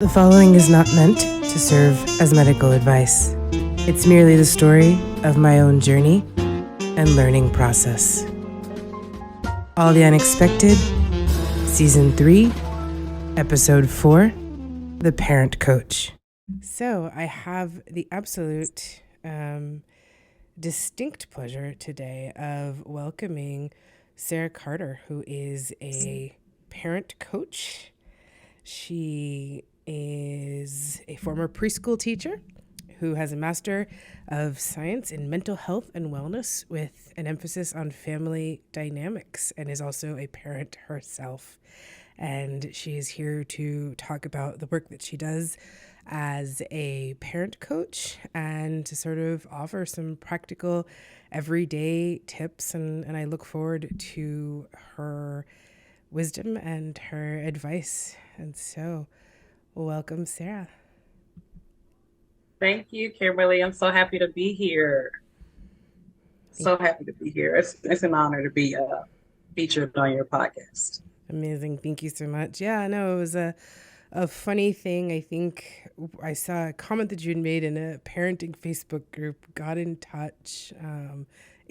The following is not meant to serve as medical advice. It's merely the story of my own journey and learning process. All the Unexpected, Season 3, Episode 4, The Parent Coach. So I have the absolute distinct pleasure today of welcoming Sarah Carter, who is a parent coach. She is a former preschool teacher who has a Master of Science in Mental Health and Wellness with an emphasis on family dynamics, and is also a parent herself. And she is here to talk about the work that she does as a parent coach and to sort of offer some practical everyday tips. And I look forward to her wisdom and her advice. And so, welcome, Sarah. Thank you, Kimberly. I'm so happy to be here. So happy to be here. It's an honor to be featured on your podcast. Amazing. Thank you so much. Yeah, no, it was a funny thing. I think I saw a comment that you had made in a parenting Facebook group, got in touch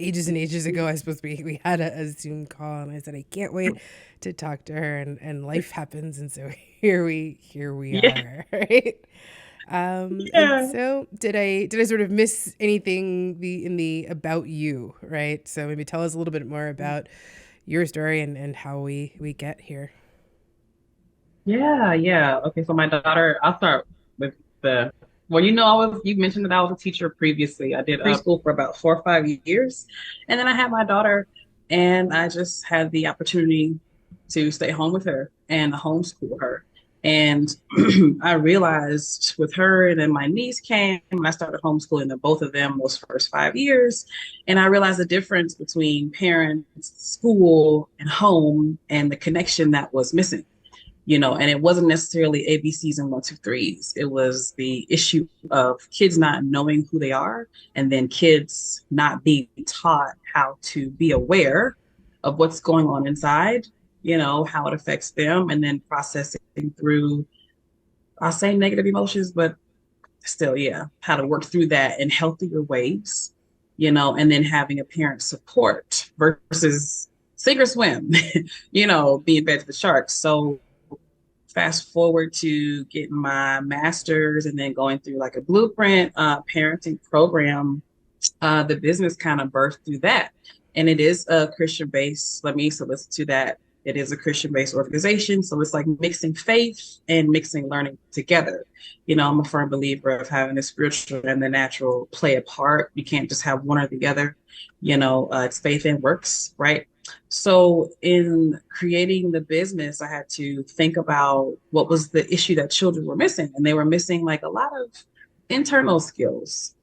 ages and ages ago. I suppose we had a Zoom call, and I said, I can't wait to talk to her, and life happens. And so here we Yeah, are, right? And yeah. so did I sort of miss anything in the about you, right? So maybe tell us a little bit more about your story and how we get here. Yeah. Okay, so my daughter, I'll start with well, you mentioned that I was a teacher previously. I did preschool for about 4 or 5 years. And then I had my daughter, and I just had the opportunity to stay home with her and homeschool her. And I realized with her, and then my niece came, and I started homeschooling them, both of them, those first 5 years. And I realized the difference between parents, school, and home, and the connection that was missing. And it wasn't necessarily ABCs and one, two, threes. It was the issue of kids not knowing who they are, and then kids not being taught how to be aware of what's going on inside, how it affects them, and then processing through, I'll say negative emotions, but still, yeah, how to work through that in healthier ways, and then having a parent support versus sink or swim, being fed to the sharks. So fast forward to getting my master's and then going through like a blueprint parenting program, the business kind of birthed through that. And it is a Christian based, let me solicit to that. It is a Christian based organization. So it's like mixing faith and mixing learning together. I'm a firm believer of having the spiritual and the natural play a part. You can't just have one or the other. It's faith and works, right? So in creating the business, I had to think about what was the issue that children were missing. And they were missing like a lot of internal skills,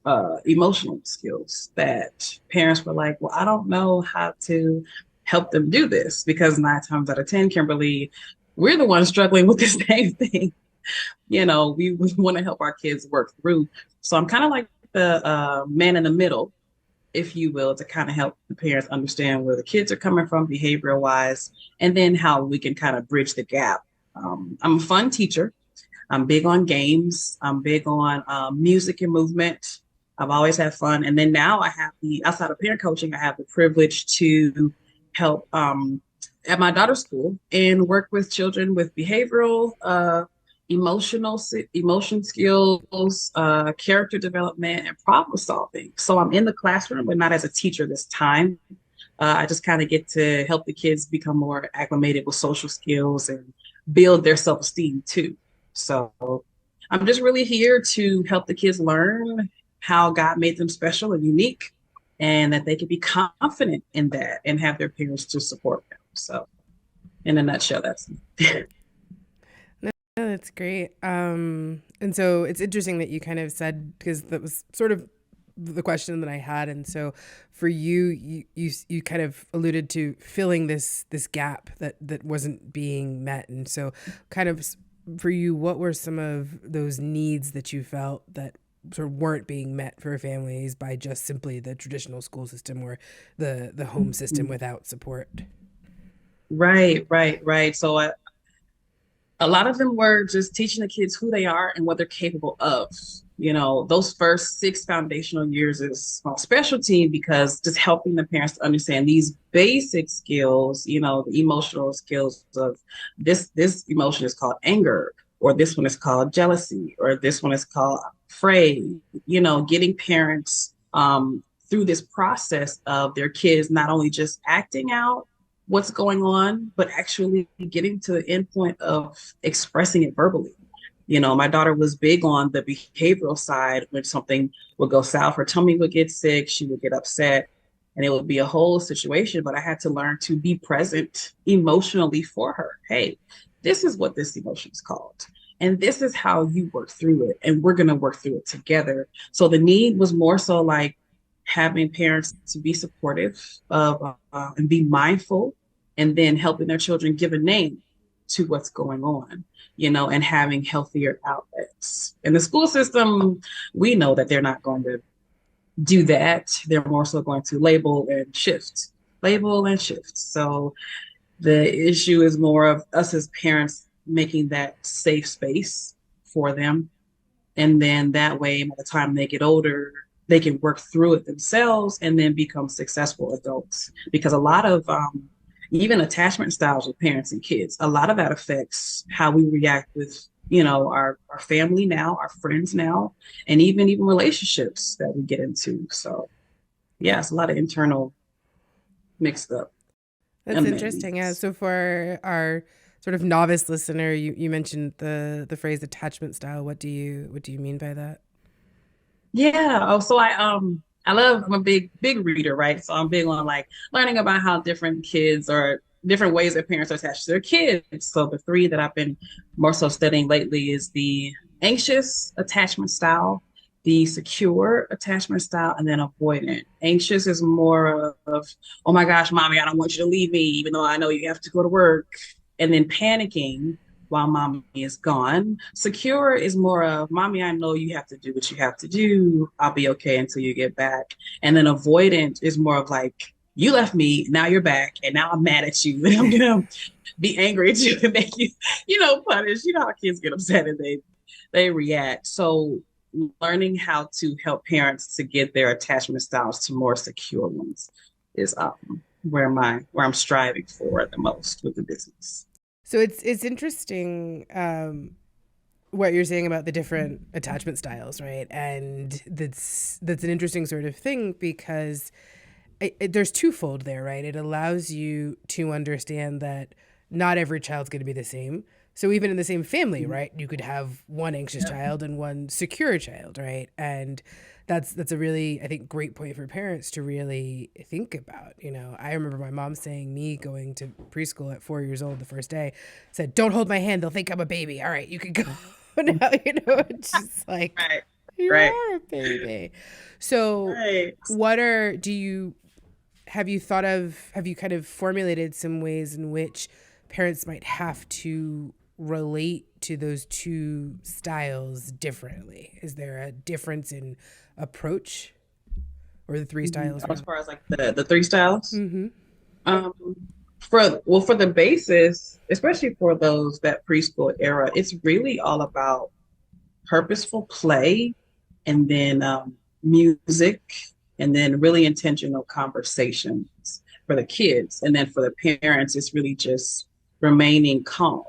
emotional skills that parents were like, well, I don't know how to help them do this, because 9 times out of 10, Kimberly, we're the ones struggling with the same thing. We want to help our kids work through. So I'm kind of like the man in the middle, if you will, to kind of help the parents understand where the kids are coming from behavioral wise, and then how we can kind of bridge the gap. I'm a fun teacher. I'm big on games. I'm big on music and movement. I've always had fun. And then now I have outside of parent coaching, I have the privilege to help at my daughter's school and work with children with behavioral, emotion skills, character development, and problem solving. So I'm in the classroom, but not as a teacher this time. I just kind of get to help the kids become more acclimated with social skills and build their self-esteem too. So I'm just really here to help the kids learn how God made them special and unique, and that they can be confident in that and have their parents to support them. So in a nutshell, that's me. No, that's great. And so it's interesting that you kind of said, because that was sort of the question that I had. And so for you kind of alluded to filling this gap that wasn't being met. And so kind of for you, what were some of those needs that you felt that sort of weren't being met for families by just simply the traditional school system or the home system without support? Right. So A lot of them were just teaching the kids who they are and what they're capable of. Those first 6 foundational years is my specialty because just helping the parents to understand these basic skills, the emotional skills of this emotion is called anger, or this one is called jealousy, or this one is called afraid, getting parents through this process of their kids not only just acting out what's going on, but actually getting to the end point of expressing it verbally. My daughter was big on the behavioral side. When something would go south, her tummy would get sick, she would get upset, and it would be a whole situation. But I had to learn to be present emotionally for her. Hey, this is what this emotion is called. And this is how you work through it. And we're going to work through it together. So the need was more so like having parents to be supportive of and be mindful, and then helping their children give a name to what's going on, and having healthier outlets. In the school system, we know that they're not going to do that. They're more so going to label and shift. So the issue is more of us as parents making that safe space for them. And then that way, by the time they get older, they can work through it themselves and then become successful adults. Because a lot of even attachment styles with parents and kids, a lot of that affects how we react with, our family now, our friends now, and even relationships that we get into. So yeah, it's a lot of internal mixed up That's unmet interesting. Yeah. needs. So for our sort of novice listener, you mentioned the phrase attachment style. What do you mean by that? Yeah. Oh, so I'm a big reader, right? So I'm big on like learning about how different kids or different ways that parents are attached to their kids. So the three that I've been more so studying lately is the anxious attachment style, the secure attachment style, and then avoidant. Anxious is more of, oh my gosh, mommy, I don't want you to leave me, even though I know you have to go to work. And then panicking while mommy is gone. Secure is more of, mommy, I know you have to do what you have to do. I'll be okay until you get back. And then avoidant is more of like, you left me, now you're back, and now I'm mad at you, and I'm gonna be angry at you and make you, punish. You know how kids get upset and they react. So learning how to help parents to get their attachment styles to more secure ones is where I'm striving for the most with the business. So it's interesting what you're saying about the different attachment styles, right? And that's an interesting sort of thing because there's twofold there, right? It allows you to understand that not every child's going to be the same. So even in the same family, right, you could have one anxious Yeah. child and one secure child, right? And that's a really, I think, great point for parents to really think about. I remember my mom saying, me going to preschool at 4 years old the first day, said, "Don't hold my hand; they'll think I'm a baby. All right, you can go now." It's just like, Right. you Right. are a baby. So, Right. what are do you have you thought of? Have you kind of formulated some ways in which parents might have to relate to those two styles differently? Is there a difference in approach, or the three styles As rather? far as like the three styles, Mm-hmm. um, for the basis, especially for those that preschool era, it's really all about purposeful play, and then music, and then really intentional conversations for the kids, and then for the parents, it's really just remaining calm.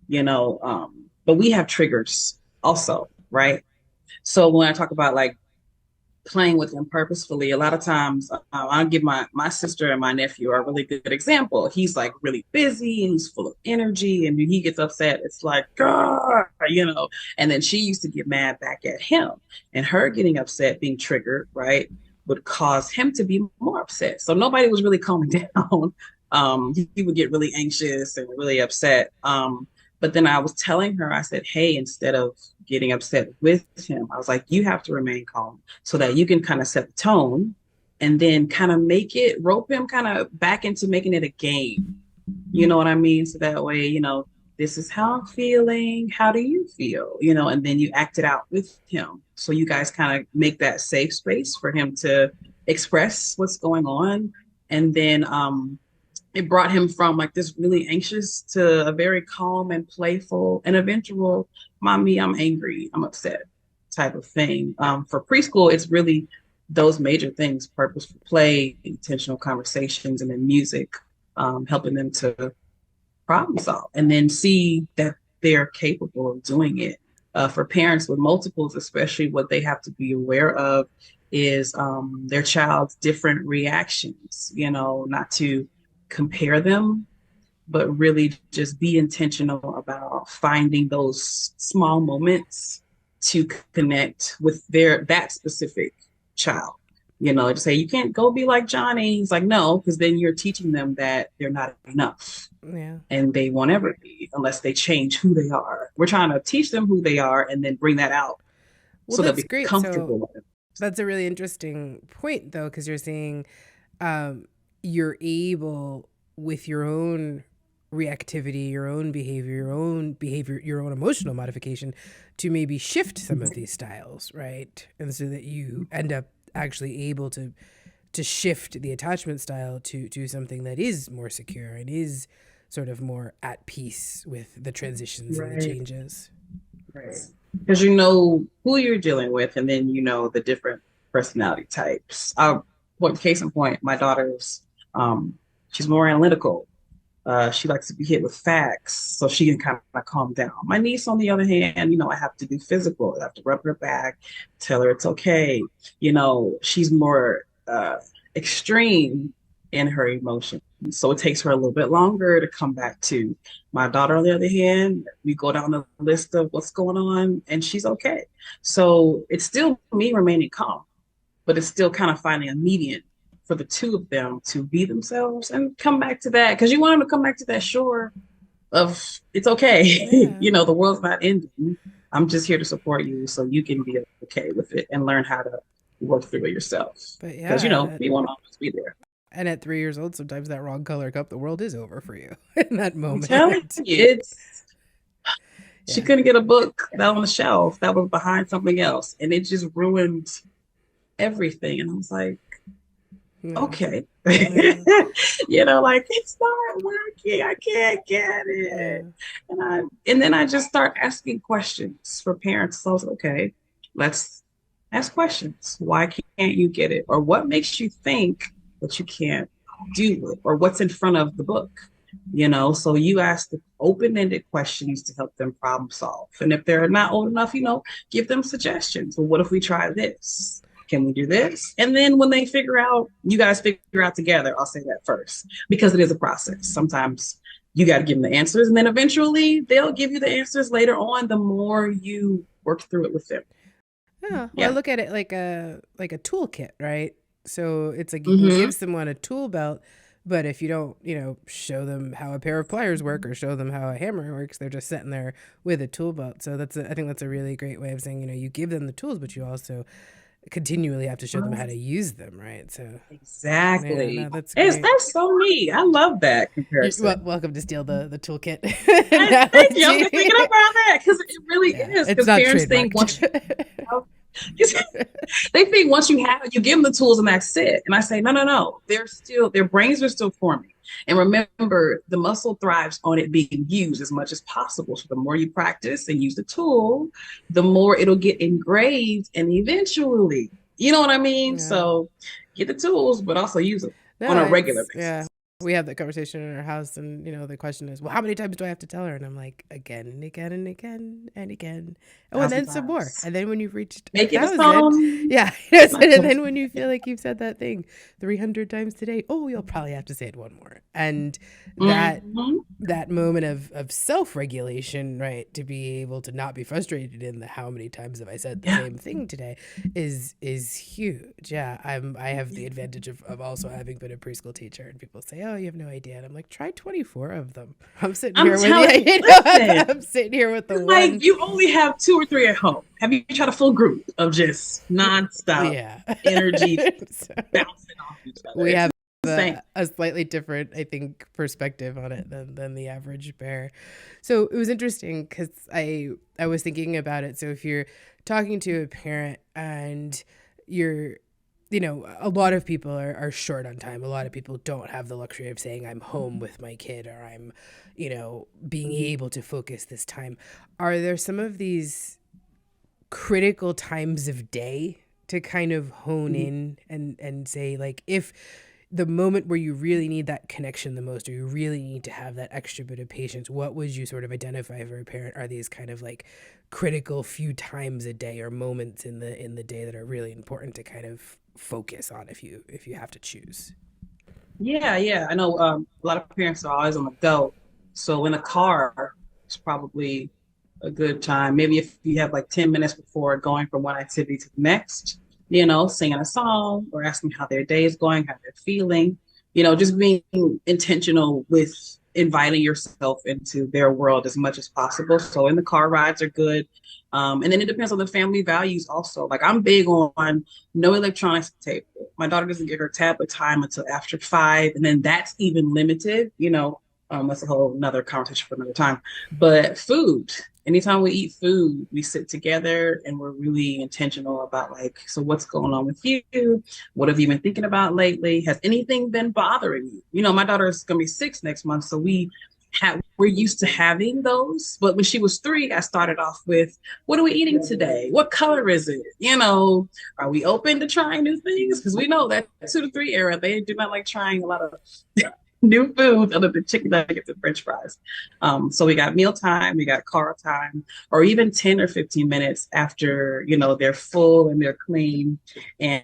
But we have triggers also, right? So when I talk about like playing with them purposefully, a lot of times I'll give my sister and my nephew are a really good example. He's like really busy and he's full of energy, and when he gets upset, it's like, God, and then she used to get mad back at him, and her getting upset, being triggered, right, would cause him to be more upset. So nobody was really calming down. He would get really anxious and really upset. But then I was telling her, I said, hey, instead of getting upset with him, I was like, you have to remain calm so that you can kind of set the tone, and then kind of rope him kind of back into making it a game. You know what I mean? So that way, this is how I'm feeling. How do you feel? And then you act it out with him. So you guys kind of make that safe space for him to express what's going on. And then it brought him from like this really anxious to a very calm and playful and eventual, mommy, I'm angry, I'm upset type of thing. For preschool, it's really those major things: purposeful play, intentional conversations, and then music, helping them to problem solve and then see that they're capable of doing it. For parents with multiples, especially, what they have to be aware of is their child's different reactions, not to compare them, but really just be intentional about finding those small moments to connect with that specific child. Just say you can't go be like Johnny. He's like, no, because then you're teaching them that they're not enough Yeah. and they won't ever be unless they change who they are. We're trying to teach them who they are and then bring that out Well, so they'll that's be great. So comfortable with it. that's a really interesting point, though, because you're saying um, you're able, with your own reactivity, your own emotional modification, to maybe shift some of these styles, right? And so that you end up actually able to shift the attachment style to something that is more secure and is sort of more at peace with the transitions and the Right, changes. right. Because you know who you're dealing with, and then you know the different personality types. What case in point, my daughter's, um, she's more analytical. She likes to be hit with facts so she can kind of calm down. My niece, on the other hand, I have to do physical. I have to rub her back, tell her it's okay. She's more extreme in her emotions. So it takes her a little bit longer to come back to. My daughter, on the other hand, we go down the list of what's going on and she's okay. So it's still me remaining calm, but it's still kind of finding a median for the two of them to be themselves and come back to that, because you want them to come back to that shore of it's okay. Yeah. The world's not ending. I'm just here to support you so you can be okay with it and learn how to work through it yourself, But because yeah, we won't always be there. and at 3 years old, sometimes that wrong color cup, the world is over for you in that I'm telling moment. you, it's she Yeah. couldn't get a book that on the shelf that was behind something else, and it just ruined everything. And I was like, Yeah. okay. Yeah. Like it's not working. I can't get Yeah. it. And then I just start asking questions for parents. So I was like, okay, let's ask questions. Why can't you get it? Or what makes you think that you can't do it? Or what's in front of the book? So you ask the open-ended questions to help them problem solve. And if they're not old enough, give them suggestions. Well, what if we try this? Can we do this? And then when they figure out, you guys figure out together. I'll say that first, because it is a process. Sometimes you got to give them the answers, and then eventually they'll give you the answers later on, the more you work through it with them. Yeah. Well, I Yeah. look at it like a toolkit, right? So it's like you can Mm-hmm. give someone a tool belt, but if you don't, show them how a pair of pliers work or show them how a hammer works, they're just sitting there with a tool belt. So I think that's a really great way of saying, you give them the tools, but you also continually have to show them how to use them, right? So yeah, no, Exactly. that's It's great. that's so neat. I love that comparison. Welcome to steal the toolkit Thank you. I've analogy. been thinking about that because it really Yeah, is. it's Because not parents think once you trademarked. have, they think once you give them the tools and that's it. And I say, no, no, no. Their brains are still forming. And remember, the muscle thrives on it being used as much as possible. So the more you practice and use the tool, the more it'll get engraved and eventually, you know what I mean? Yeah. So get the tools, but also use them on No, a regular it's yeah. basis. We have that conversation in our house, and the question is, well, how many times do I have to tell her? And I'm like, again and again and again and again. Oh, and Thousand then some more. times. And then when you've reached a Make it a thousand, song. yeah. And then when you feel like you've said that thing 300 times today, oh, you'll probably have to say it one more. And that Mm-hmm. that moment of self-regulation, right, to be able to not be frustrated in the how many times have I said the Yeah. same thing today is huge. Yeah, I have the advantage of also having been a preschool teacher, and people say, oh, you have no idea, and I'm like, try 24 of them. I'm sitting I'm here with telling you, yeah, listen, I'm sitting here with the it's one. like you only have two or three at home. Have you tried a full group of just nonstop Yeah. energy So bouncing off each other? we It's have insane. a slightly different, I think, perspective on it than the average bear. So it was interesting because I was thinking about it. So if you're talking to a parent and you're a lot of people are short on time. A lot of people don't have the luxury of saying, I'm home with my kid, or I'm, being able to focus this time. Are there some of these critical times of day to kind of hone in and say, like, if the moment where you really need that connection the most, or you really need to have that extra bit of patience, what would you sort of identify for a parent are these kind of like critical few times a day or moments in the day that are really important to kind of focus on if you have to choose? Yeah. I know a lot of parents are always on the go. So in a car, it's probably a good time. Maybe if you have like 10 minutes before going from one activity to the next, singing a song or asking how their day is going, how they're feeling, just being intentional with inviting yourself into their world as much as possible. So in the car rides are good. And then it depends on the family values also. Like I'm big on no electronics at the table. My daughter doesn't get her tablet time until after 5, and then that's even limited. That's a whole another conversation for another time. But food, anytime we eat food, we sit together and we're really intentional about like, so what's going on with you? What have you been thinking about lately? Has anything been bothering you? My daughter is gonna be 6 next month, so we're used to having those. But when she was 3, I started off with, what are we eating today? What color is it? Are we open to trying new things? Because we know that 2 to 3 era, they do not like trying a lot of new food other than chicken nuggets and French fries. So we got meal time, we got car time, or even 10 or 15 minutes after, they're full and they're clean. And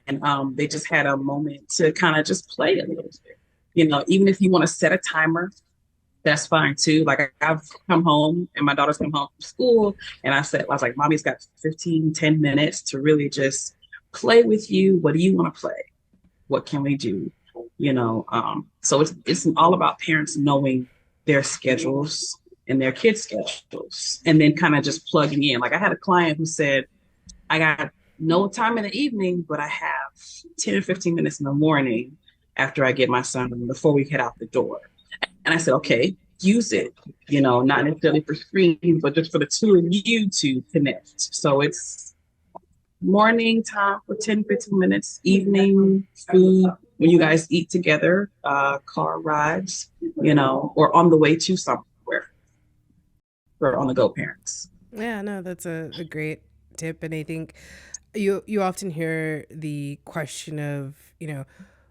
they just had a moment to kind of just play a little bit. Even if you want to set a timer, that's fine too. Like I've come home and my daughter's come home from school and I was like, mommy's got 10 minutes to really just play with you. What do you want to play? What can we do? So it's all about parents knowing their schedules and their kids' schedules and then kind of just plugging in. Like I had a client who said, I got no time in the evening, but I have 10 or 15 minutes in the morning after I get my son before we head out the door. And I said, okay, use it, not necessarily for screens, but just for the two of you to connect. So it's morning time for 10, 15 minutes, evening food, when you guys eat together, car rides, or on the way to somewhere for on the go parents. Yeah, no, that's a great tip. And I think you often hear the question of,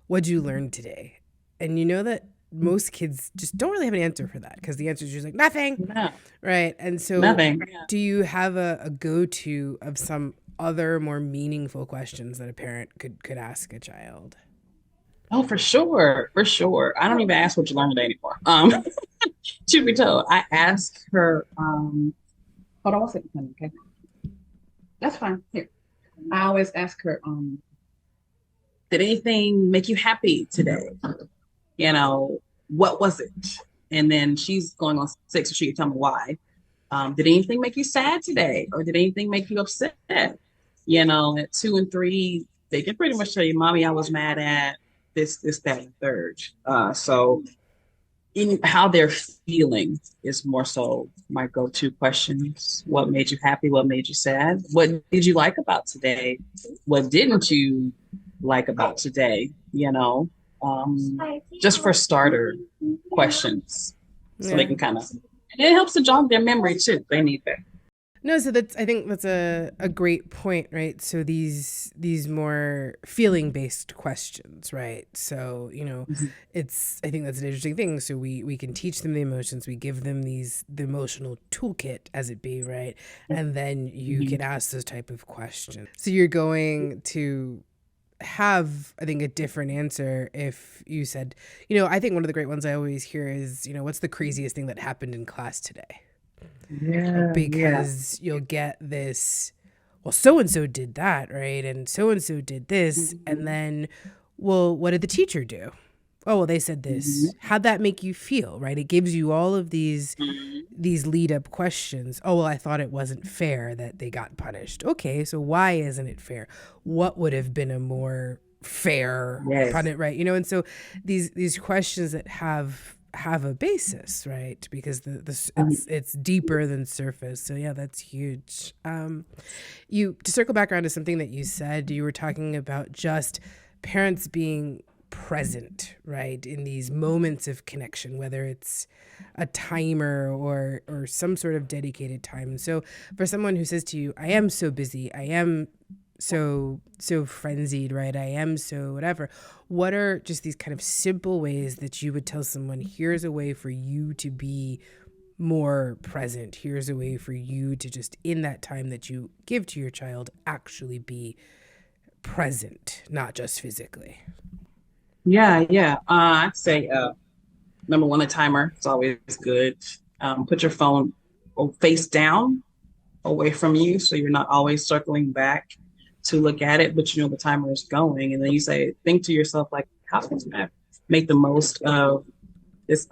what'd you learn today? And you know that most kids just don't really have an answer for that because the answer is just like nothing. No, Right. And so nothing. do you have a go-to of some other more meaningful questions that a parent could ask a child? Oh, for sure. For sure. I don't even ask what you learned today anymore. Truth be told, I ask her, hold on one second, honey, okay? That's fine. Here. I always ask her, did anything make you happy today? What was it? And then she's going on 6, so she can tell me why. Did anything make you sad today? Or did anything make you upset? At 2 and 3, they can pretty much tell you, mommy, I was mad at this, that, and third. So in how they're feeling is more so my go-to questions. What made you happy? What made you sad? What did you like about today? What didn't you like about today? Just for starter questions. So they Yeah. can kind of, and it helps to jog their memory too. They need that. No, so I think that's a great point, right? So these more feeling based questions, right? So, it's I think that's an interesting thing. So we can teach them the emotions, we give them the emotional toolkit as it be, right? And then you can ask those type of questions. So you're going to have, I think, a different answer if you said, I think one of the great ones I always hear is, what's the craziest thing that happened in class today? Yeah. Because you'll get this, well, so and so did that, right? And so did this. And then, well, what did the teacher do? Oh, well, they said this. How'd that make you feel, right? It gives you all of these lead up questions. Oh, well, I thought it wasn't fair that they got punished. Okay, so why isn't it fair? What would have been a more fair punishment, right? And so these questions that have a basis, right? Because it's deeper than surface. So yeah, that's huge. You, to circle back around to something that you said, you were talking about just parents being present, right, in these moments of connection, whether it's a timer or some sort of dedicated time. And so for someone who says to you, I am so busy, I am so frenzied, right, I am so whatever, what are just these kind of simple ways that you would tell someone, here's a way for you to be more present, here's a way for you to just in that time that you give to your child actually be present, not just physically? Yeah, yeah. I'd say number one, a timer. It's always good. Put your phone face down away from you so you're not always circling back to look at it, but you know the timer is going. And then you say, think to yourself, like, how can I make the most of this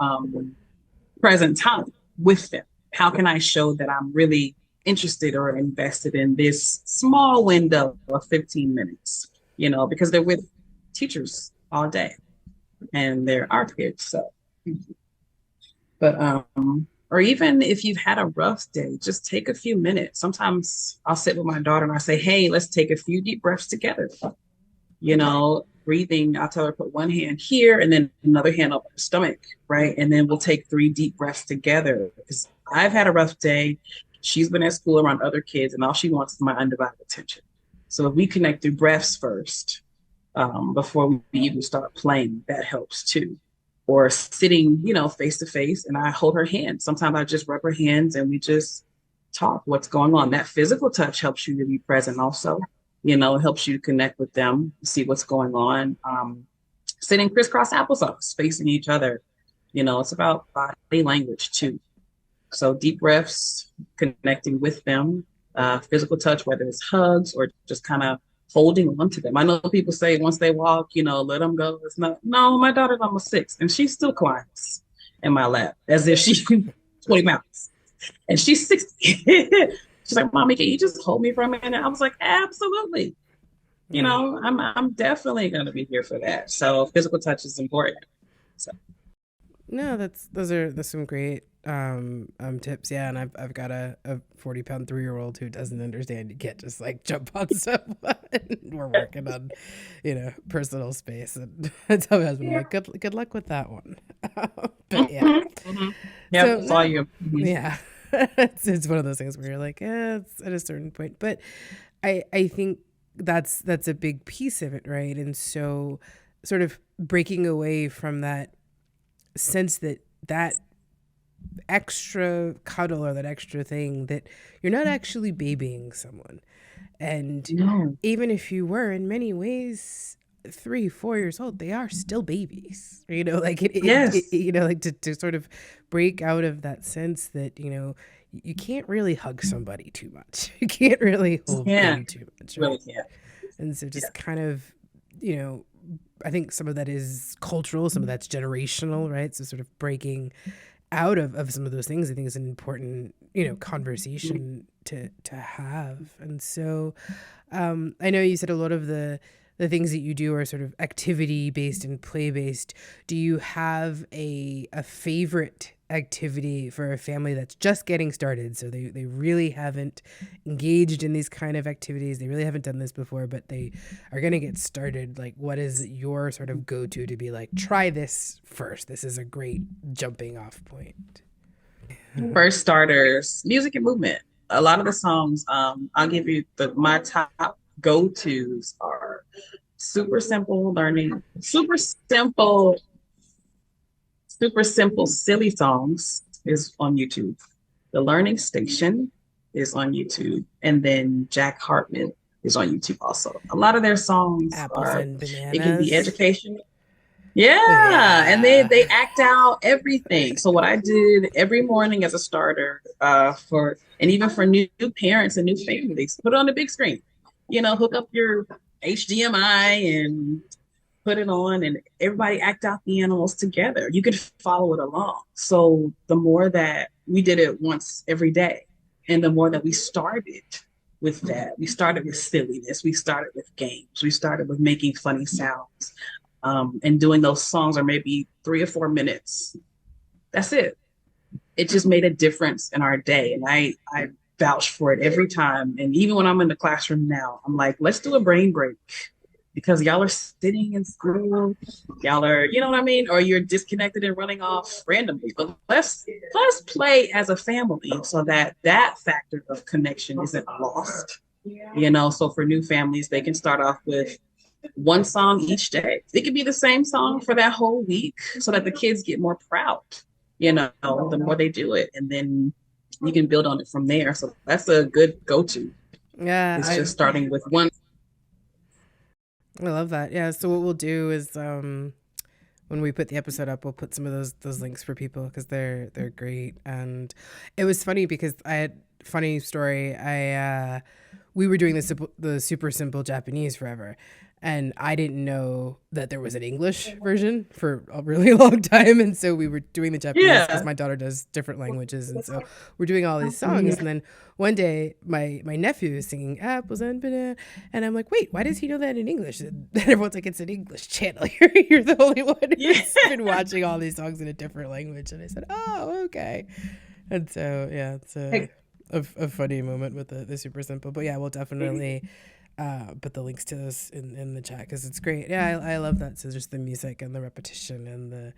present time with them? How can I show that I'm really interested or invested in this small window of 15 minutes? You know, because they're with teachers all day and they're our kids. So, but or even if you've had a rough day, just take a few minutes. Sometimes I'll sit with my daughter and I say, hey, let's take a few deep breaths together. You know, breathing, I'll tell her put one hand here and then another hand up her stomach, right? And then we'll take 3 deep breaths together. Because I've had a rough day. She's been at school around other kids and all she wants is my undivided attention. So if we connect through breaths first, before we even start playing, that helps too. Or sitting, you know, face to face and I hold her hand. Sometimes I just rub her hands and we just talk what's going on. That physical touch helps you to be present also. You know, it helps you to connect with them, see what's going on. Sitting crisscross applesauce, facing each other. You know, it's about body language too. So deep breaths, connecting with them, physical touch, whether it's hugs or just kind of holding on to them. I know people say once they walk, you know, let them go. It's not, no, my daughter's almost 6 and she still climbs in my lap as if she's 20 pounds and she's 60. She's like, Mommy, can you just hold me for a minute? I was like, absolutely. You Mm. know, I'm definitely going to be here for that. So physical touch is important. So, No, that's some great tips. Yeah, and I've got a 40-pound 3-year-old who doesn't understand you can't just like jump on someone. We're working on, personal space, and I tell my husband, I'm yeah. like, good luck with that one. But yeah, Mm-hmm. Mm-hmm. Yep, so it's all no, you. Mm-hmm. yeah, it's one of those things where you're like, it's at a certain point, but I think that's a big piece of it, right? And so sort of breaking away from that sense that extra cuddle or that extra thing, that you're not actually babying someone. And No. even if you were, in many ways, 3, 4 years old, they are still babies. Like Yes. like to sort of break out of that sense that, you can't really hug somebody too much. You can't really hold Yeah. them too much, Really right? can't. And so Yeah. just kind of, I think some of that is cultural, some of that's generational, right? So sort of breaking out of some of those things, I think is an important, conversation to have. And so I know you said a lot of the things that you do are sort of activity based and play based. Do you have a favorite activity for a family that's just getting started? So they really haven't engaged in these kind of activities. They really haven't done this before, but they are going to get started. Like, what is your sort of go-to to be like, try this first? This is a great jumping off point. First starters, music and movement. A lot of the songs, I'll give you my top go-tos are super simple learning, super simple, silly songs is on YouTube. The Learning Station is on YouTube. And then Jack Hartman is on YouTube also. A lot of their songs Apples are, and it can be bananas. educational. Yeah, and Yeah. they act out everything. So what I did every morning as a starter, for and even for new parents and new families, put it on the big screen. You know, hook up your HDMI and put it on, and everybody act out the animals together. You could follow it along. So the more that we did it once every day, and the more that we started with that, we started with silliness, we started with games, we started with making funny sounds, and doing those songs are maybe 3 or 4 minutes. That's it. It just made a difference in our day. And I vouch for it every time. And even when I'm in the classroom now, I'm like, let's do a brain break. because y'all are sitting in school, y'all are, you know what I mean, or you're disconnected and running off randomly. But let's play as a family so that that factor of connection isn't lost. So for new families, they can start off with one song each day. It could be the same song for that whole week so that the kids get more proud, the more they do it. And then you can build on it from there. So that's a good go-to. Yeah, It's just starting with one. I love that. Yeah, so what we'll do is when we put the episode up, we'll put some of those links for people because they're great. And it was funny because I had funny story. We were doing the super simple Japanese forever, and I didn't know that there was an English version for a really long time. And so we were doing the Japanese because Yeah. my daughter does different languages, and so we're doing all these songs. And then one day, my nephew is singing apples and banana, and I'm like, wait, why does he know that in English? And everyone's like, it's an English channel. You're the only one Yeah. who's been watching all these songs in a different language. And I said, oh, okay. And so yeah, it's a funny moment with the super simple. But yeah, we'll definitely put the links to those in the chat because it's great. Yeah, I love that. So just the music and the repetition and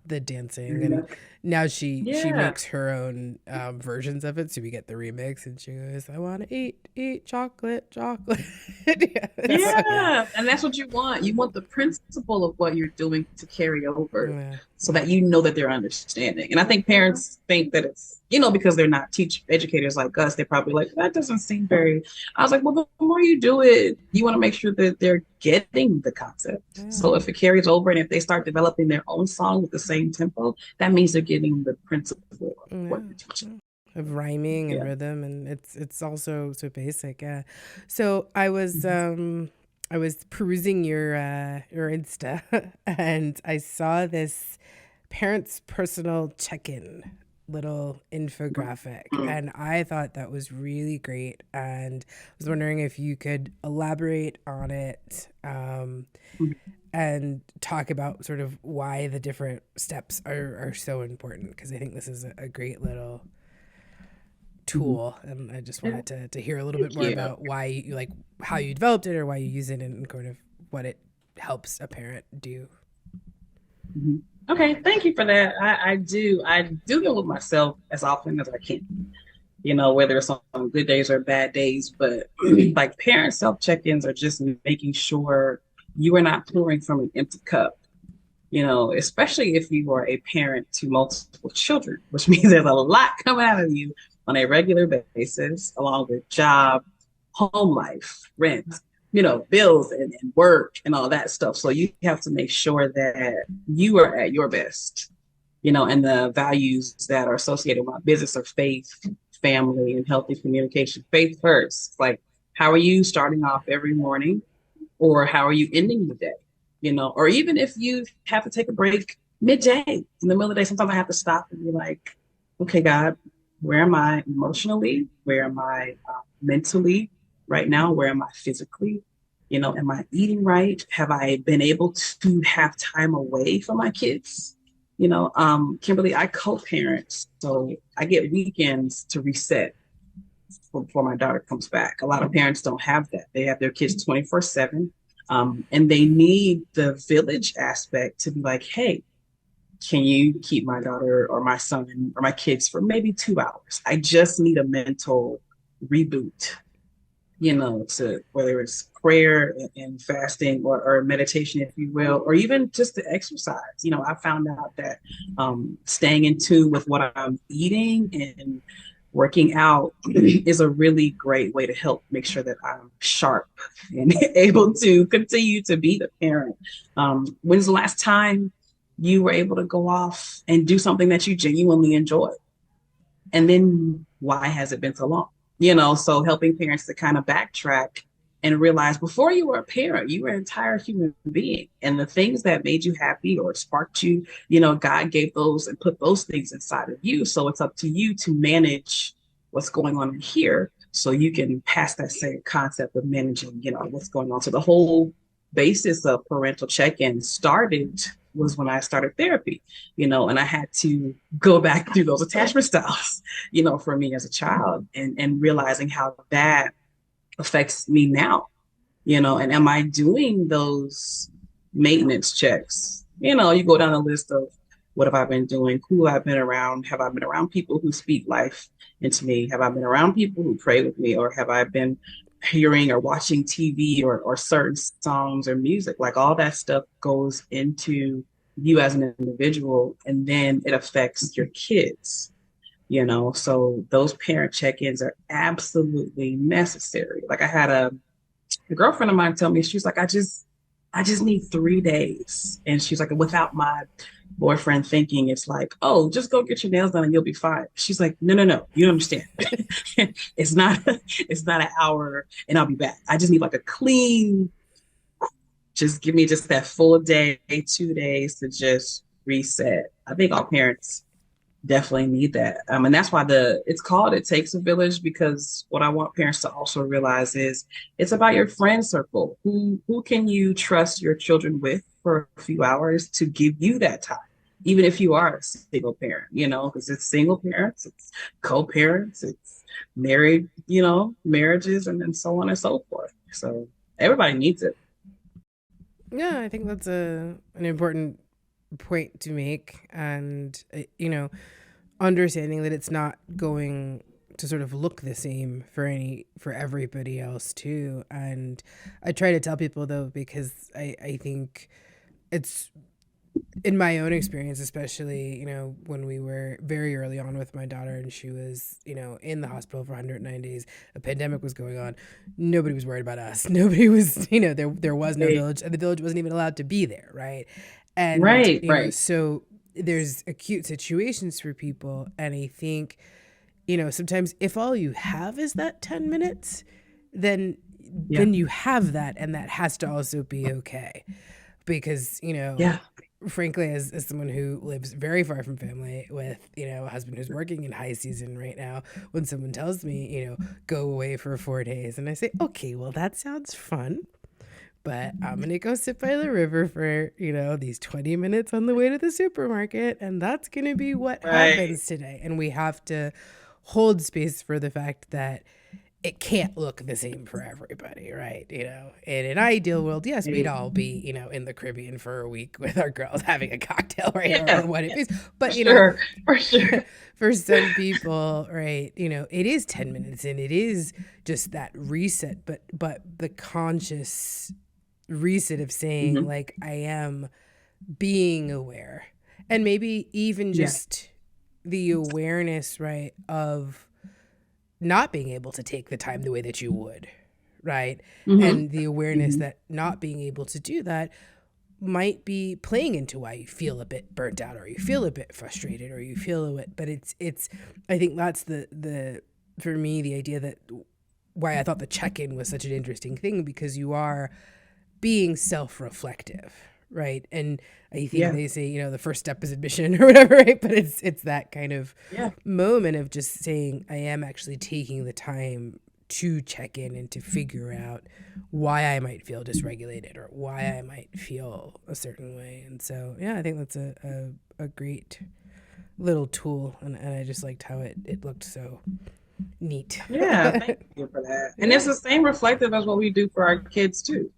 the dancing, and now she Yeah. makes her own versions of it. So we get the remix, and she goes, "I want to eat chocolate, chocolate." Yeah, Yeah, and that's what you want. You want the principle of what you're doing to carry over yeah, so that that they're understanding. And I think parents think that it's, because they're not educators like us, they're probably like, that doesn't seem very. I was like, well, the more you do it, you want to make sure that they're getting the concept. yeah, So if it carries over and if they start developing their own song with the same tempo, that means they're getting the principle of what yeah. you're teaching. Of rhyming and Yeah. rhythm, and it's also so basic. Yeah. So I was perusing your Insta and I saw this parents personal check-in little infographic, and I thought that was really great, and I was wondering if you could elaborate on it, and talk about sort of why the different steps are so important, because I think this is a great little Mhm. tool, and I just wanted to hear a little bit Thank more you. about why you like how you developed it or why you use it, and kind of what it helps a parent do. Mhm. Okay, thank you for that. I do. I do deal with myself as often as I can, whether it's on good days or bad days. But like parent self check ins are just making sure you are not pouring from an empty cup, especially if you are a parent to multiple children, which means there's a lot coming out of you on a regular basis, along with job, home life, rent, bills and work and all that stuff. So you have to make sure that you are at your best, and the values that are associated with business are faith, family, and healthy communication. Faith first. Like, how are you starting off every morning? Or how are you ending the day? Or even if you have to take a break midday in the middle of the day, sometimes I have to stop and be like, okay, God, where am I emotionally? Where am I mentally right now? Where am I physically? Am I eating right? Have I been able to have time away from my kids? Kimberly, I co-parent, so I get weekends to reset before my daughter comes back. A lot of parents don't have that. They have their kids 24/7. And they need the village aspect to be like, hey, can you keep my daughter or my son or my kids for maybe 2 hours? I just need a mental reboot, to whether it's prayer and fasting or meditation, if you will, or even just to exercise. I found out that staying in tune with what I'm eating and working out is a really great way to help make sure that I'm sharp and able to continue to be the parent. When's the last time you were able to go off and do something that you genuinely enjoy? And then why has it been so long? So helping parents to kind of backtrack and realize before you were a parent, you were an entire human being. And the things that made you happy or sparked you, God gave those and put those things inside of you. So it's up to you to manage what's going on in here so you can pass that same concept of managing, what's going on. So the whole basis of parental check-in started was when I started therapy, and I had to go back through those attachment styles, for me as a child and realizing how that affects me now, And am I doing those maintenance checks? You go down the list of what have I been doing, who I've been around, have I been around people who speak life into me, have I been around people who pray with me, or have I been hearing or watching TV or certain songs or music? Like all that stuff goes into you as an individual, and then it affects your kids. So those parent check-ins are absolutely necessary. Like I had a girlfriend of mine tell me, she's like, I just need 3 days. And she's like, without my boyfriend thinking it's like, oh, just go get your nails done and you'll be fine. She's like, no, no, no, you don't understand. it's not it's not an hour and I'll be back. I just need like a clean, just give me just that full day, 2 days to just reset. I think all parents definitely need that. And that's why it's called It Takes a Village, because what I want parents to also realize is it's about your friend circle. Who can you trust your children with for a few hours to give you that time, even if you are a single parent, because it's single parents, it's co-parents, it's married, marriages, and then so on and so forth. So everybody needs it. Yeah, I think that's an important point to make, and understanding that it's not going to sort of look the same for everybody else too. And I try to tell people though, because I think it's, in my own experience, especially, when we were very early on with my daughter and she was, in the hospital for 109 days, a pandemic was going on. Nobody was worried about us. Nobody was, there was no Right, village, and the village wasn't even allowed to be there. Right. And, right, right. so there's acute situations for people. And I think, sometimes if all you have is that 10 minutes, then, Yeah, you have that, and that has to also be okay. Because, yeah, frankly, as someone who lives very far from family with, a husband who's working in high season right now, when someone tells me, go away for 4 days, and I say, okay, well, that sounds fun, but I'm going to go sit by the river for, these 20 minutes on the way to the supermarket, and that's going to be what right. happens today. And we have to hold space for the fact that it can't look the same for everybody, right? In an ideal world, yes, we'd Right. all be, in the Caribbean for a week with our girls having a cocktail, right? Or Yeah, what it yeah, is. for But, sure, for sure. for some people, right, it is 10 minutes and it is just that reset, but the conscious reset of saying, Hmm. like, I am being aware. And maybe even Yeah. just the awareness, right, of not being able to take the time the way that you would, right? Hmm. And the awareness Hmm. that not being able to do that might be playing into why you feel a bit burnt out, or you feel a bit frustrated, or you feel a bit, but it's I think that's the for me, the idea that why I thought the check-in was such an interesting thing, because you are being self-reflective, right? And I think Yeah, they say, the first step is admission or whatever, right? But it's that kind of yeah, moment of just saying, I am actually taking the time to check in and to figure out why I might feel dysregulated or why I might feel a certain way. And so, yeah, I think that's a great little tool. And I just liked how it looked so neat. yeah. Thank you for that. And Yeah. it's the same reflective as what we do for our kids too.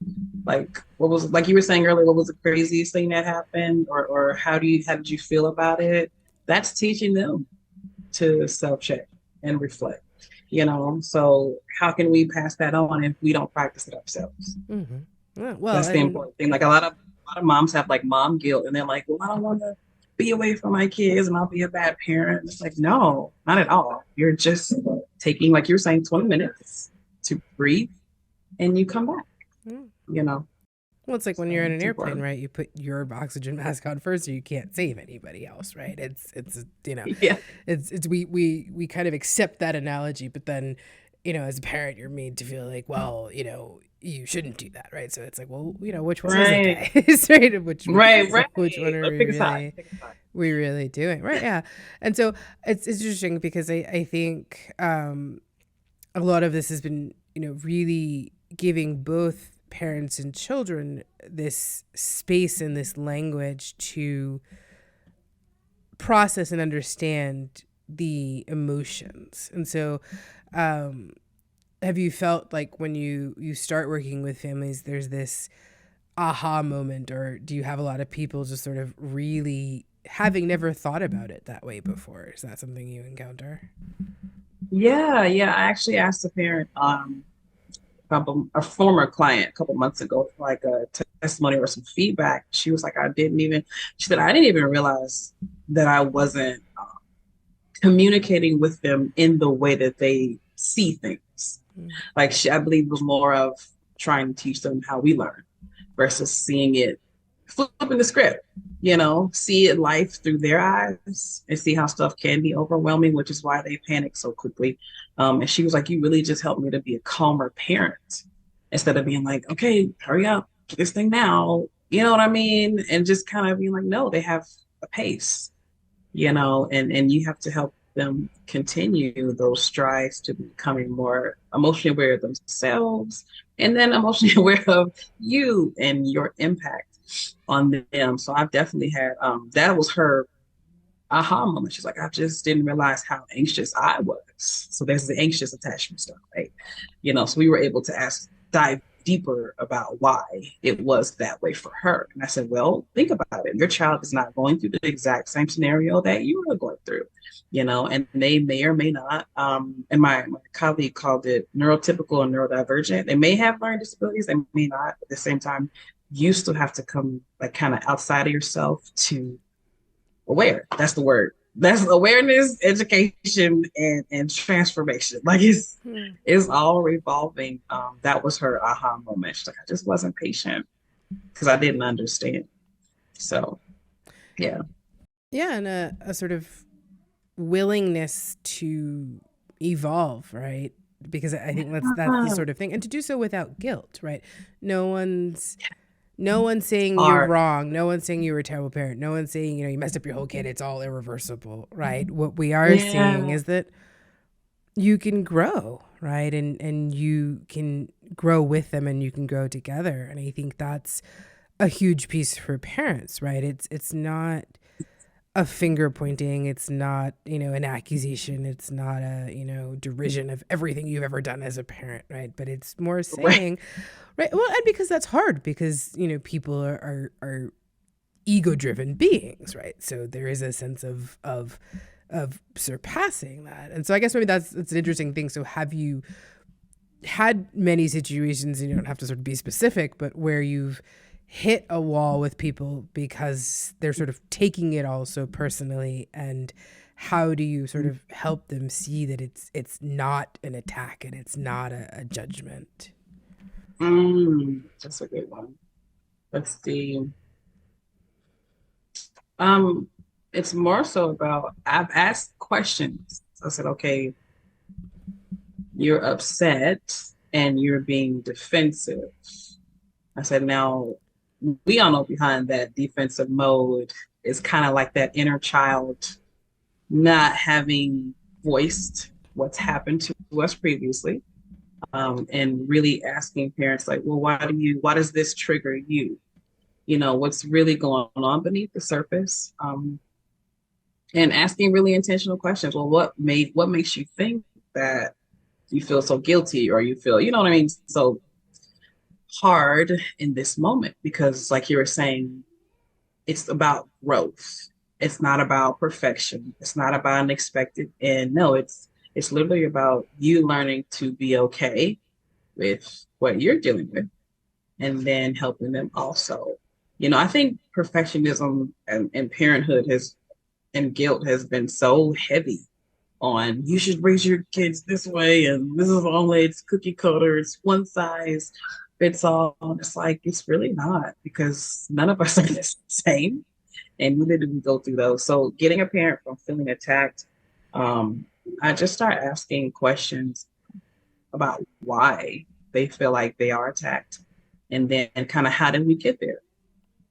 Like what was like you were saying earlier, what was the craziest thing that happened, or how did you feel about it? That's teaching them to self-check and reflect. So how can we pass that on if we don't practice it ourselves? Mm-hmm. Well, That's the and important thing. Like a lot of moms have like mom guilt, and they're like, "Well, I don't want to be away from my kids, and I'll be a bad parent." It's like, no, not at all. You're just taking, like you're saying, 20 minutes to breathe, and you come back. mm, You know, well, it's like when so you're in an it's airplane, important. right? You put your oxygen mask on first, so you can't save anybody else, right? It's Yeah, it's we kind of accept that analogy, but then, as a parent, you're made to feel like, well, you shouldn't do that, right? So it's like, well, which one is it, right, guys? Right? right, right. Which one are Let's pick a side. Pick a side. we really doing, right? Yeah. And so it's interesting because I think a lot of this has been, really giving both parents and children this space and this language to process and understand the emotions. And so, have you felt like when you start working with families, there's this aha moment, or do you have a lot of people just sort of really having never thought about it that way before? Is that something you encounter? Yeah, yeah. I actually asked a parent, a former client a couple months ago for like a testimony or some feedback. She was like, she said, I didn't even realize that I wasn't communicating with them in the way that they see things. Like I believe it was more of trying to teach them how we learn versus seeing it, flipping the script, see it life through their eyes and see how stuff can be overwhelming, which is why they panic so quickly. And she was like, you really just helped me to be a calmer parent instead of being like, okay, hurry up, get this thing now. You know what I mean? And just kind of being like, no, they have a pace, and you have to help them continue those strides to becoming more emotionally aware of themselves and then emotionally aware of you and your impact on them. So I've definitely had that was her aha moment. She's like, I just didn't realize how anxious I was. So there's the anxious attachment stuff, right? So we were able to dive deeper about why it was that way for her. And I said, well, think about it. Your child is not going through the exact same scenario that you are going through, and they may or may not. And my colleague called it neurotypical and neurodivergent. They may have learning disabilities, they may not. At the same time, you still have to come like kind of outside of yourself to aware. That's the word. That's awareness, education, and transformation. Like it's all revolving. That was her aha moment. She's like, I just wasn't patient because I didn't understand. So yeah. Yeah, and a sort of willingness to evolve, right? Because I think that's the sort of thing, and to do so without guilt, right? No one's no one's saying you're Art. wrong. No one's saying you were a terrible parent. No one's saying, you messed up your whole kid. It's all irreversible, right? What we are seeing Yeah. is that you can grow, right? And you can grow with them and you can grow together. And I think that's a huge piece for parents, right? It's not a finger pointing. It's not, an accusation. It's not a, derision of everything you've ever done as a parent, right? But it's more Right. saying, right. Well, and because that's hard because, people are ego driven beings, right? So there is a sense of surpassing that. And so I guess maybe it's an interesting thing. So have you had many situations, and you don't have to sort of be specific, but where you've hit a wall with people because they're sort of taking it all so personally, and how do you sort of help them see that it's not an attack and it's not a judgment? That's a good one. Let's see. Um, it's more so about I've asked questions. I said, okay, you're upset and you're being defensive. I said, now we all know behind that defensive mode is kind of like that inner child not having voiced what's happened to us previously. And really asking parents like, well, why does this trigger you? What's really going on beneath the surface? And asking really intentional questions. Well, what makes you think that you feel so guilty or you feel, what I mean? So hard in this moment because like you were saying, it's about growth. It's not about perfection. It's not about an expected end. No, it's literally about you learning to be okay with what you're dealing with and then helping them also. I think perfectionism and parenthood and guilt has been so heavy on you should raise your kids this way and this is only it's cookie cutter, it's one size fits all. It's like it's really not because none of us are the same and neither do we go through those. So getting a parent from feeling attacked, I just start asking questions about why they feel like they are attacked and then kind of how did we get there?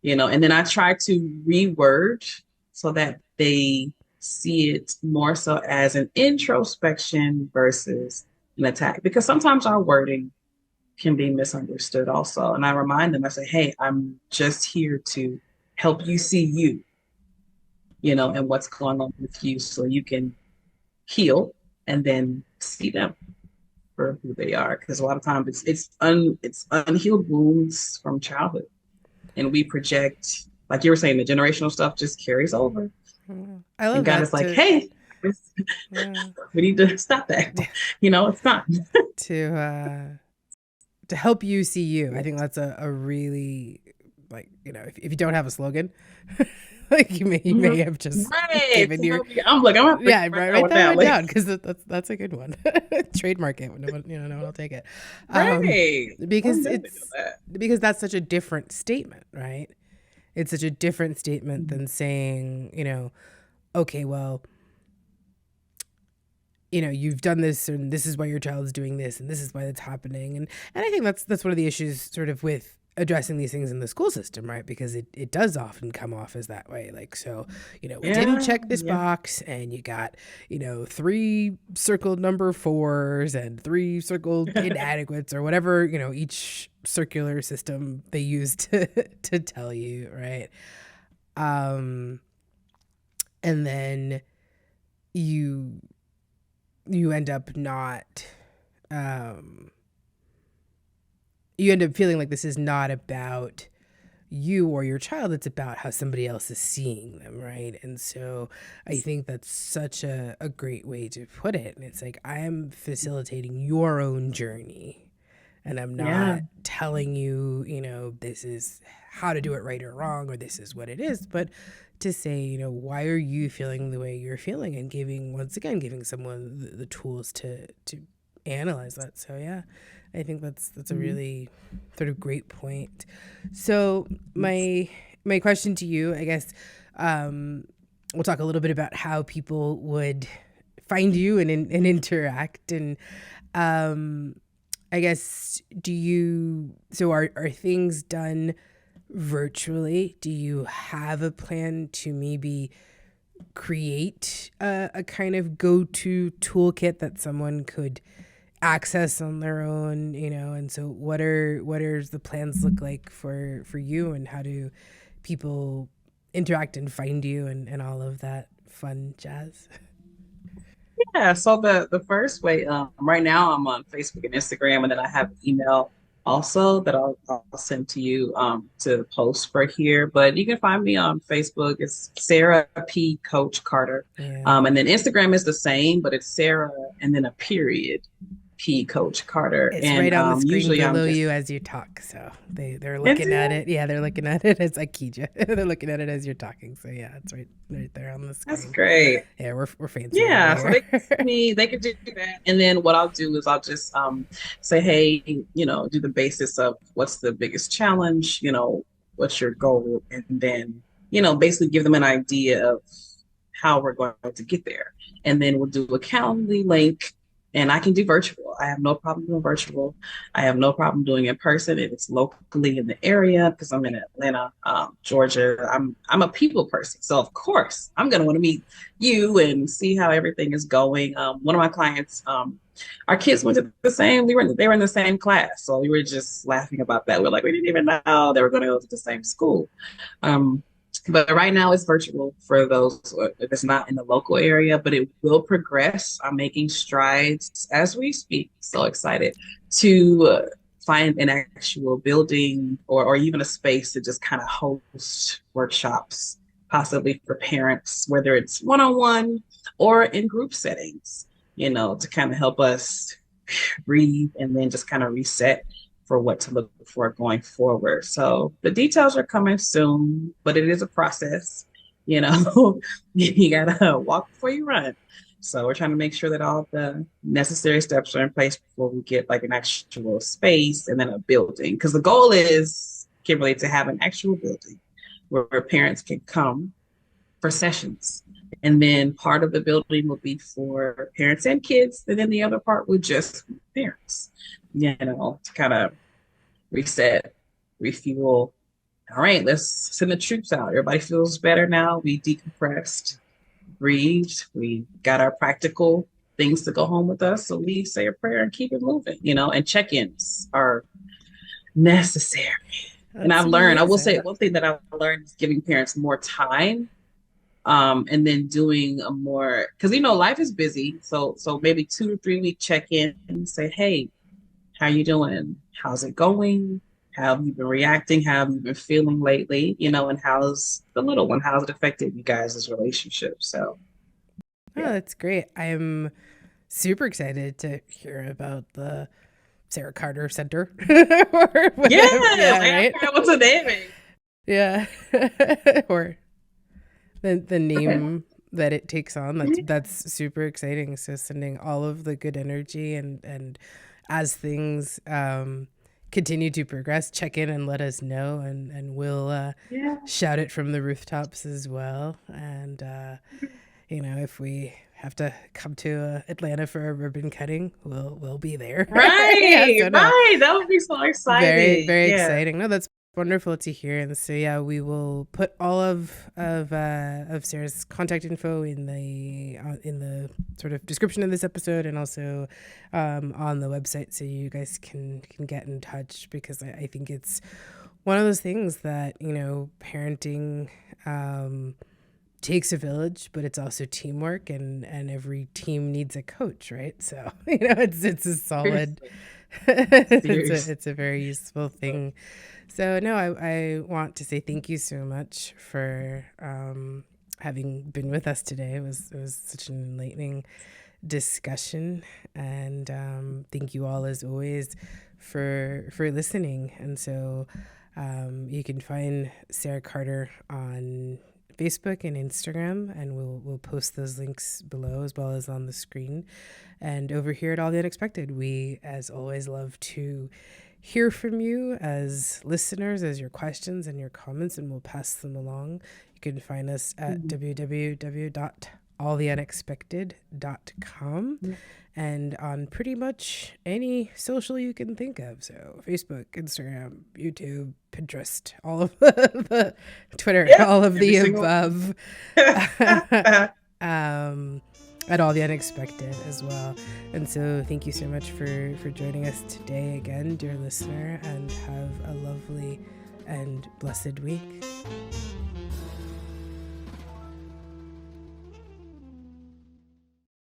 And then I try to reword so that they see it more so as an introspection versus an attack. Because sometimes our wording can be misunderstood also. And I remind them, I say, hey, I'm just here to help you see you, and what's going on with you so you can heal and then see them. for who they are. Because a lot of times it's unhealed wounds from childhood, and we project, like you were saying, the generational stuff just carries over. I And love God is that like, hey, yeah, we need to stop that. It's not. to to help you see you. I think that's a really, like, if you don't have a slogan, like you may have just Right. given To your, help you. I'm like, I'm gonna have to yeah, write that write one that down. one Like, down because that's a good one. Trademark it. No one will take it. Um, right. I'm because definitely doing that. that's such a different statement, right? It's such a different statement than saying, okay, well, you've done this and this is why your child is doing this and this is why it's happening. And I think that's one of the issues sort of with addressing these things in the school system, right? Because it does often come off as that way. Like, so, we didn't Yeah. check this Yeah. box and you got, three circled number fours and three circled inadequates or whatever, each circular system they use to tell you, right? Um, and then you you end up not um you end up feeling like this is not about you or your child, it's about how somebody else is seeing them, right? And so I think that's such a great way to put it. And it's like, I am facilitating your own journey, and I'm Yeah. not telling you, this is how to do it right or wrong, or this is what it is, but to say, why are you feeling the way you're feeling, and giving someone the tools to analyze that. So yeah, I think that's a Mhm. really sort of great point. So my question to you, I guess, we'll talk a little bit about how people would find you and interact. And um, I guess, are things done virtually? Do you have a plan to maybe create a kind of go-to toolkit that someone could access on their own, and so what are the plans look like for you, and how do people interact and find you, and all of that fun jazz? Yeah. So the first way, right now I'm on Facebook and Instagram, and then I have an email also that I'll send to you to post for here. But you can find me on Facebook. It's Sarah P. Coach Carter. Yeah, And then Instagram is the same, but it's Sarah and then a period P. Coach Carter. it's And right on the screen usually I'm below just you as you talk, so they're into looking at it. it. Yeah, they're looking at it as I keyed you. They're looking at it as you're talking, so yeah, it's right there on the That's screen. great. Yeah, we're fancy over Yeah, so they can here. see me, they can do that. And then what I'll do is I'll just say, hey, do the basis of what's the biggest challenge, what's your goal, and then, basically give them an idea of how we're going to get there. And then we'll do a Calendly link, and I can do virtual. I have no problem doing virtual. I have no problem doing in person if it's locally in the area, because I'm in Atlanta, Georgia. I'm a people person, so of course I'm going to want to meet you and see how everything is going. One of my clients, our kids went to the same. They were in the same class, so we were just laughing about that. We're like, we didn't even know they were going to go to the same school. Um, but right now it's virtual for those if it's not in the local area, but it will progress. I'm making strides as we speak. So excited to find an actual building or even a space to just kind of host workshops, possibly for parents, whether it's one-on-one or in group settings, to kind of help us breathe and then just kind of reset for what to look for going forward. So the details are coming soon, but it is a process. You know, you gotta walk before you run. So we're trying to make sure that all the necessary steps are in place before we get like an actual space and then a building. Because the goal is, Kimberly, to have an actual building where parents can come for sessions. And then part of the building will be for parents and kids. And then the other part will just be parents, to kind of reset, refuel. All right, let's send the troops out. Everybody feels better now. We decompressed, breathed. We got our practical things to go home with us. So we say a prayer and keep it moving, and check ins are necessary. And That's I've learned, I will say amazing. one thing that I've learned is giving parents more time And then doing a more, because life is busy, so maybe 2 to 3 week check-in and say, hey, how you doing? How's it going? How have you been reacting? How have you been feeling lately? And how's the little one? How's it affected you guys' relationship? So Oh, yeah. that's great. I'm super excited to hear about the Sarah Carter Center or whatever. Yes, Yeah, I gotta right. figure out what to name it. Yeah, or the name that it takes on. That's super exciting. So sending all of the good energy, and as things continue to progress, check in and let us know, and we'll Yeah. shout it from the rooftops as well. And if we have to come to Atlanta for a ribbon cutting, we'll be there. Yeah, Right, so no, right. That would be so very, exciting. very Yeah. exciting. No, that's wonderful to hear. And so yeah, we will put all of Sarah's contact info in the sort of description of this episode, and also on the website, so you guys can get in touch, because I think it's one of those things that parenting takes a village, but it's also teamwork, and every team needs a coach, right? So it's a solid, Seriously. Seriously. it's a very useful thing. So no, I want to say thank you so much for having been with us today. It was such an enlightening discussion, and thank you all as always for listening. And so you can find Sarah Carter on Facebook and Instagram, and we'll post those links below as well as on the screen. And over here at All the Unexpected, we, as always, love to hear from you as listeners, as your questions and your comments, and we'll pass them along. You can find us at www.alltheunexpected.com and on pretty much any social you can think of. So Facebook, Instagram, YouTube, Pinterest, all of the Twitter, Yeah. all of Every the single. above. At All the Unexpected as well. And so thank you so much for joining us today again, dear listener, and have a lovely and blessed week.